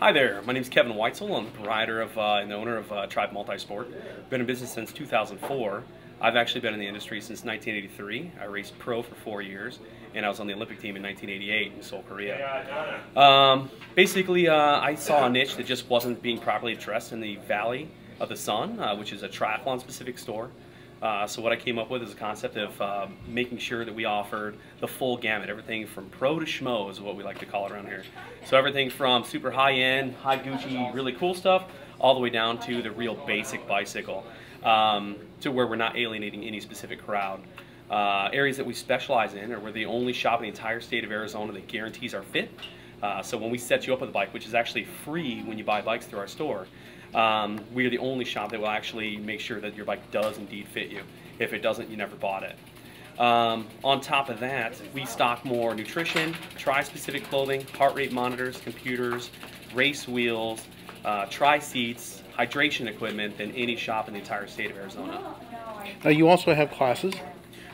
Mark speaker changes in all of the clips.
Speaker 1: Hi there, my name is Kevin Weitzel. I'm the proprietor of and the owner of Tribe Multisport. Been in business since 2004. I've actually been in the industry since 1983. I raced pro for 4 years, and I was on the Olympic team in 1988 in Seoul, Korea. Basically, I saw a niche that just wasn't being properly addressed in the Valley of the Sun, which is a triathlon-specific store. So what I came up with is a concept of making sure that we offered the full gamut, everything from pro to schmo is what we like to call it around here. So everything from super high-end, high Gucci, really cool stuff, all the way down to the real basic bicycle, to where we're not alienating any specific crowd. Areas that we specialize in, or we're the only shop in the entire state of Arizona that guarantees our fit. So when we set you up with a bike, which is actually free when you buy bikes through our store, we are the only shop that will actually make sure that your bike does indeed fit you. If it doesn't, you never bought it. On top of that, we stock more nutrition, tri-specific clothing, heart rate monitors, computers, race wheels, tri-seats, hydration equipment than any shop in the entire state of Arizona.
Speaker 2: Now you also have classes?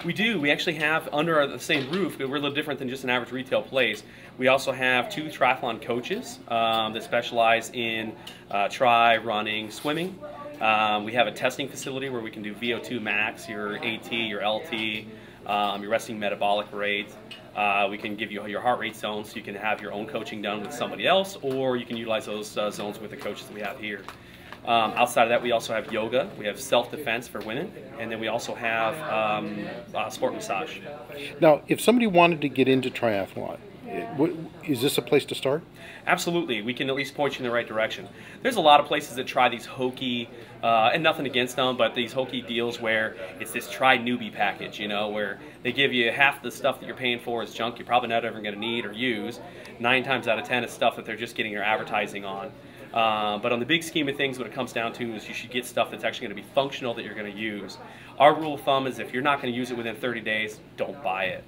Speaker 1: We do. We actually have, under the same roof, we're a little different than just an average retail place. We also have 2 triathlon coaches that specialize in tri, running, swimming. We have a testing facility where we can do VO2 max, your AT, your LT, your resting metabolic rate. We can give you your heart rate zones so you can have your own coaching done with somebody else, or you can utilize those zones with the coaches that we have here. Outside of that, we also have yoga, we have self-defense for women, and then we also have sport massage.
Speaker 2: Now, if somebody wanted to get into triathlon, is this a place to start?
Speaker 1: Absolutely. We can at least point you in the right direction. There's a lot of places that try these hokey, and nothing against them, but these hokey deals where it's this try newbie package, you know, where they give you half the stuff that you're paying for is junk you're probably not ever going to need or use. 9 times out of 10 it's stuff that they're just getting your advertising on. But on the big scheme of things, what it comes down to is you should get stuff that's actually going to be functional that you're going to use. Our rule of thumb is if you're not going to use it within 30 days, don't buy it.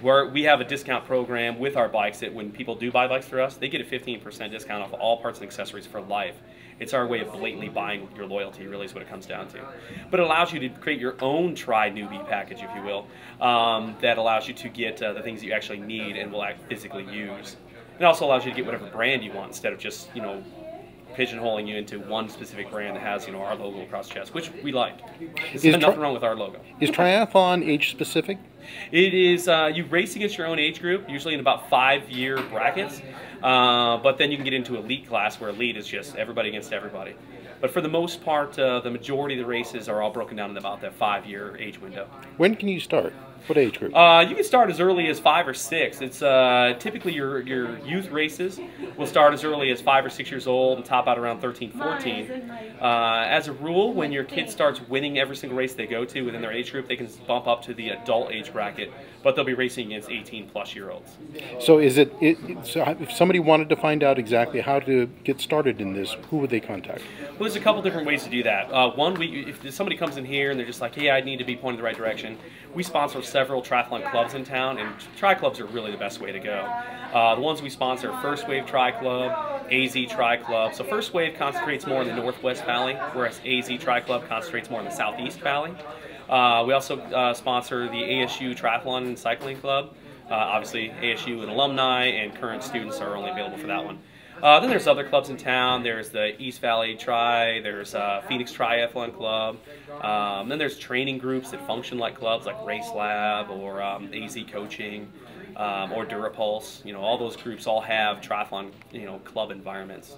Speaker 1: We have a discount program with our bikes that when people do buy bikes through us, they get a 15% discount off all parts and accessories for life. It's our way of blatantly buying your loyalty, really is what it comes down to. But it allows you to create your own try-newbie package, if you will, that allows you to get the things that you actually need and will physically use. It also allows you to get whatever brand you want instead of just, you know, pigeonholing you into one specific brand that has, you know, our logo across the chest, which we like. There's nothing wrong with our logo.
Speaker 2: Is triathlon age specific?
Speaker 1: It is, you race against your own age group, usually in about 5-year brackets, but then you can get into elite class where elite is just everybody against everybody. But for the most part, the majority of the races are all broken down in about that 5-year age window.
Speaker 2: When can you start? What age group?
Speaker 1: You can start as early as 5 or 6. It's typically your youth races will start as early as 5 or 6 years old and top out around 13, 14. As a rule, when your kid starts winning every single race they go to within their age group, they can bump up to the adult age bracket, but they'll be racing against 18-plus-year-olds.
Speaker 2: So so if somebody wanted to find out exactly how to get started in this, who would they contact?
Speaker 1: Well, there's a couple different ways to do that. One, if somebody comes in here and they're just like, hey, I need to be pointed in the right direction, we sponsor several triathlon clubs in town, and tri clubs are really the best way to go. The ones we sponsor are First Wave Tri Club, AZ Tri Club. So First Wave concentrates more in the Northwest Valley, whereas AZ Tri Club concentrates more in the Southeast Valley. We also sponsor the ASU Triathlon and Cycling Club. Obviously, ASU and alumni and current students are only available for that one. Then there's other clubs in town. There's the East Valley Tri, there's Phoenix Triathlon Club. Then there's training groups that function like clubs like Race Lab or AZ Coaching or Durapulse. You know, all those groups all have triathlon, you know, club environments.